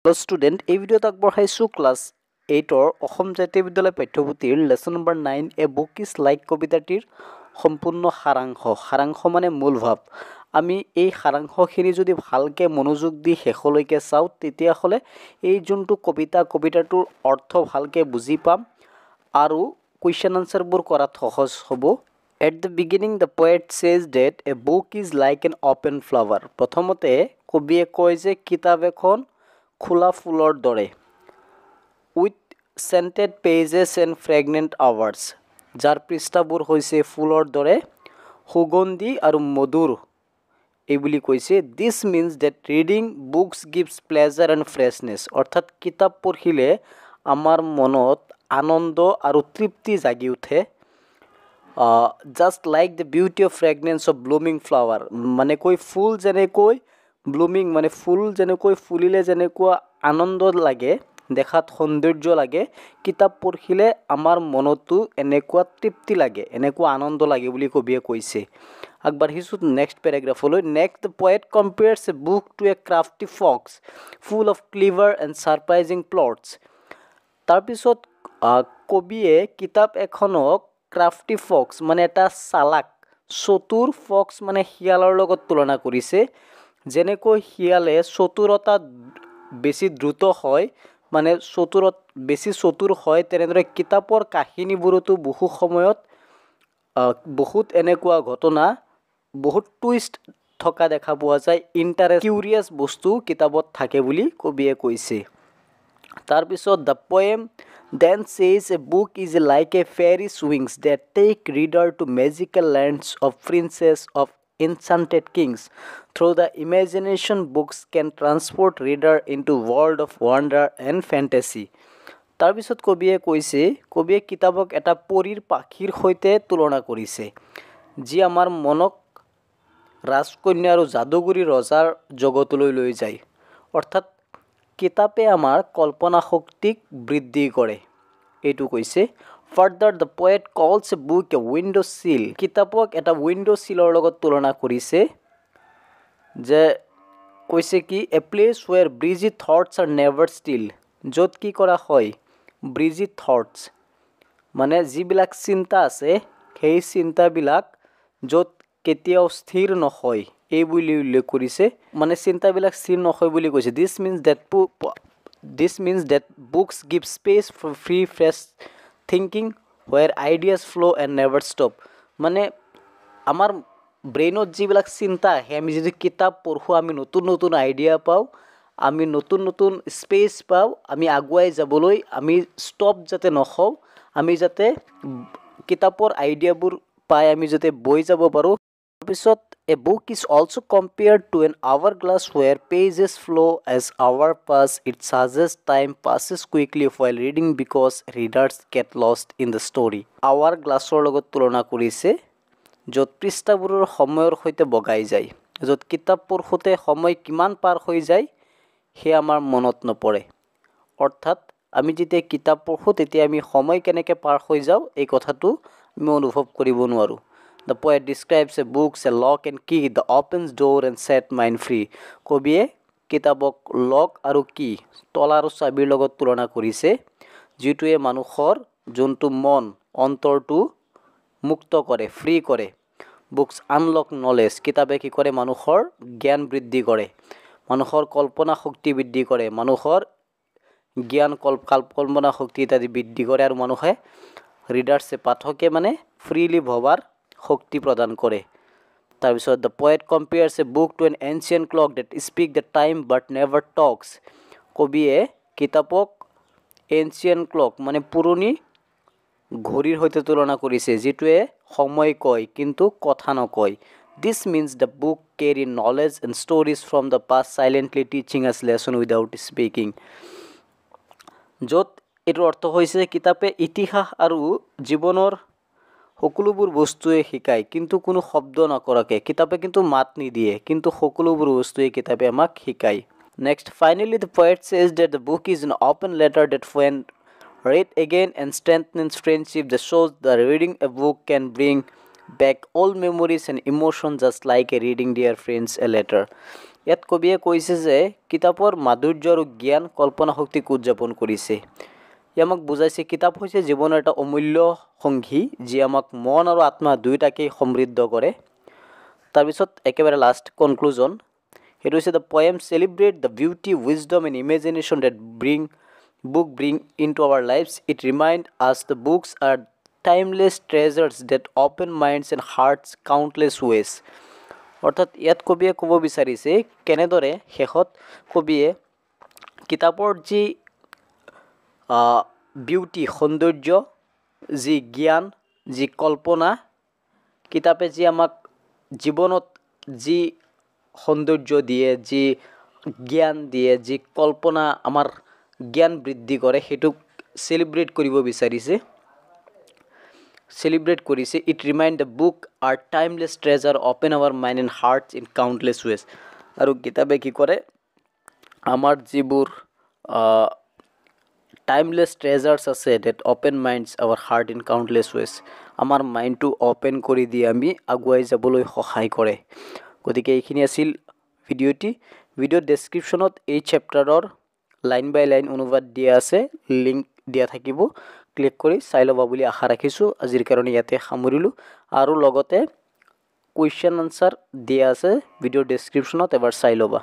Hello student, এই ভিডিওত আগবঢ়াইছো class 8ৰ Assam জাতীয় বিদ্যালয় পাঠ্যপুথিৰ lesson number 9 A book is like কবিতাটিৰ সম্পূৰ্ণ সাৰাংশ মানে মূল ভাৱ। আমি এই সাৰাংশখিনি যদি ভালকে মনোযোগ দি শেষলৈকে চাও তেতিয়া হলে এই যোনটো কবিতাটোৰ অৰ্থ ভালকে বুজি পাম আৰু কোৱেশ্চন আনসাৰবোৰ কৰাত সহজ হ'ব। At the beginning the poet says that a book is like an open flower. প্ৰথমতে কবিয়ে কয় যে কিতাপ এখন খোলা ফুলৰ দৰে with scented pages and fragrant hours, যাৰ পৃষ্ঠাবোৰ হৈছে ফুলৰ দৰে সুগন্ধি আৰু মধুৰ এই বুলি কৈছে। This means that reading books gives pleasure and freshness, অৰ্থাৎ কিতাপ পঢ়িলে আমাৰ মনত আনন্দ আৰু তৃপ্তি জাগি উঠে। Just like the beauty of fragrance of blooming flower, মানে কৈ ফুল যেনেকৈ ব্লুমিং মানে ফুল যেনেকৈ ফুলিলে যেনেকুৱা আনন্দ লাগে দেখাত সৌন্দৰ্য লাগে, কিতাপ পঢ়িলে আমাৰ মনতো এনেকুৱা তৃপ্তি লাগে এনেকুৱা আনন্দ লাগে বুলি কবিয়ে কৈছে। আগবাঢ়িছো next পেৰাগ্ৰাফলৈ। Next the poet compares a book to a crafty fox full of clever and surprising plots. তাৰপিছত কবিয়ে কিতাপ এখনক ক্ৰাফটি ফক্স মানে এটা চালাক চতুৰ ফক্স মানে শিয়ালৰ লগত তুলনা কৰিছে। যেনেকৈ শিয়ালে চতুৰতা বেছি দ্ৰুত হয় মানে বেছি চতুৰ হয়, তেনেদৰে কিতাপৰ কাহিনীবোৰতো বহু সময়ত বহুত এনেকুৱা ঘটনা বহুত টুইষ্ট থকা দেখা পোৱা যায়, কিউৰিয়াছ বস্তু কিতাপত থাকে বুলি কবিয়ে কৈছে। তাৰপিছত the poem then says a book is like a fairy's wings that take reader to magical lands of princes of enchanted kings. Through the imagination, books can transport reader into world of wonder and fantasy. তাৰপিছত কবিয়ে কৈছে কবিয়ে কিতাপক এটা পৰীৰ পাখিৰ সৈতে তুলনা কৰিছে, যি আমাৰ মনক ৰাজকন্যা আৰু যাদুগুৰি ৰজাৰ জগতলৈ লৈ যায়। অৰ্থাৎ কিতাপে আমাৰ কল্পনা শক্তিক বৃদ্ধি কৰে এইটো কৈছে। Further the poet calls a book a window sill. কিতাপক এটা উইন্ডো সিলৰ লগত তুলনা কৰিছে, যে কৈছে কি a place where breezy thoughts are never still, য'ত কি কৰা হয় breezy thoughts মানে যিবিলাক চিন্তা আছে সেই চিন্তাবিলাক য'ত কেতিয়াও স্থিৰ নহয় এই বুলি উল্লেখ কৰিছে, মানে চিন্তাবিলাক স্থিৰ নহয় বুলি কৈছে। This means that books give space for free fresh thinking where ideas flow and never stop. মানে আমাৰ ব্ৰেইনত যিবিলাক চিন্তা আহে আমি যদি কিতাপ পঢ়ো আমি নতুন নতুন আইডিয়া পাওঁ, আমি নতুন নতুন স্পেচ পাওঁ, আমি আগুৱাই যাবলৈ আমি ষ্টপ যাতে নহওঁ, আমি যাতে কিতাপৰ আইডিয়াবোৰ পাই আমি যাতে বৈ যাব পাৰোঁ। তাৰপিছত a book is also compared to an hourglass where pages flow as hour pass. It suggests time passes quickly while reading because readers get lost in the story. Hourglassৰ লগত তুলনা কৰিছে, য'ত পৃষ্ঠাবোৰৰ সময়ৰ সৈতে বগাই যায়, য'ত কিতাপ পঢ়োতে সময় কিমান পাৰ হৈ যায় সেই আমাৰ মনত নপৰে। অৰ্থাৎ আমি যেতিয়া কিতাপ পঢ়ো তেতিয়া আমি সময় কেনেকৈ পাৰ হৈ যাওঁ এই কথাটো আমি অনুভৱ কৰিব নোৱাৰোঁ। The poet describes a book as a lock and key that opens door and set mind free. কবিয়ে কিতাপক লক আৰু কি তলা আৰু চাবিৰ লগত তুলনা কৰিছে, যিটোৱে মানুহৰ যোনটো মন অন্তৰটো মুক্ত কৰে ফ্ৰী কৰে। বুকস আনলক নলেজ, কিতাপে কি কৰে মানুহৰ জ্ঞান বৃদ্ধি কৰে, মানুহৰ কল্পনা শক্তি বৃদ্ধি কৰে, মানুহৰ জ্ঞান কল্পনা শক্তি ইত্যাদি বৃদ্ধি কৰে আৰু মানুহে ৰিডাৰ্ছে পাঠকে মানে ফ্ৰীলি ভবাৰ শক্তি প্ৰদান কৰে। তাৰপিছত the poet compares a book to an ancient clock that speaks the time but never talks. কবিয়ে কিতাপক ancient clock মানে পুৰণি ঘড়ীৰ সৈতে তুলনা কৰিছে, যিটোৱে সময় কয় কিন্তু কথা নকয়। This means the book carry knowledge and stories from the past silently teaching us lesson without speaking. য'ত এইটো অৰ্থ হৈছে কিতাপে ইতিহাস আৰু জীৱনৰ সকলোবোৰ বস্তুৱে শিকায় কিন্তু কোনো শব্দ নকৰাকে, কিতাপে কিন্তু মাত নিদিয়ে কিন্তু সকলোবোৰ বস্তুৱে কিতাপে আমাক শিকায়। Next, finally the poet says that the book is an open letter that when read again and strengthens friendship, that shows that reading a book can bring back old memories and emotions just like a reading dear friends a letter. ইয়াত কবিয়ে কৈছে যে কিতাপৰ মাধুৰ্য আৰু জ্ঞান কল্পনা শক্তিক উদযাপন কৰিছে। ই আমাক বুজাইছে কিতাপ হৈছে জীৱনৰ এটা অমূল্য সংগী যি আমাক মন আৰু আত্মা দুয়োটাকেই সমৃদ্ধ কৰে। তাৰপিছত একেবাৰে লাষ্ট কনক্লুজন সেইটো হৈছে the poem celebrate the beauty wisdom and imagination that bring into our lives. It remind us the books are timeless treasures that open minds and hearts countless ways. অৰ্থাৎ ইয়াত কবিয়ে ক'ব বিচাৰিছে কেনেদৰে শেষত কবিয়ে কিতাপৰ যি বিউটি সৌন্দৰ্য, যি জ্ঞান, যি কল্পনা, কিতাপে যি আমাক জীৱনত যি সৌন্দৰ্য দিয়ে, যি জ্ঞান দিয়ে, যি কল্পনা আমাৰ জ্ঞান বৃদ্ধি কৰে সেইটোক চেলিব্ৰেট কৰিব বিচাৰিছে, চেলিব্ৰেট কৰিছে। It remind the book are timeless treasure open our mind and hearts in countless ways. আৰু কিতাপে কি কৰে আমাৰ যিবোৰ টাইমলেছ ট্ৰেজাৰ্ছ আছে that open minds our heart in countless ways, আমাৰ মাইণ্ডটো অ'পেন কৰি দি আমি আগুৱাই যাবলৈ সহায় কৰে। গতিকে এইখিনি আছিল ভিডিঅ'ৰ ডেছক্ৰিপশ্যনত এই চেপ্টাৰৰ লাইন বাই লাইন অনুবাদ দিয়া আছে, লিংক দিয়া থাকিব, ক্লিক কৰি চাই ল'বা বুলি আশা ৰাখিছোঁ। আজিৰ কাৰণে ইয়াতে সামৰিলোঁ আৰু লগতে কুৱেশ্যন আনচাৰ দিয়া আছে ভিডিঅ'ৰ ডেছক্ৰিপশ্যনত, এবাৰ চাই ল'বা।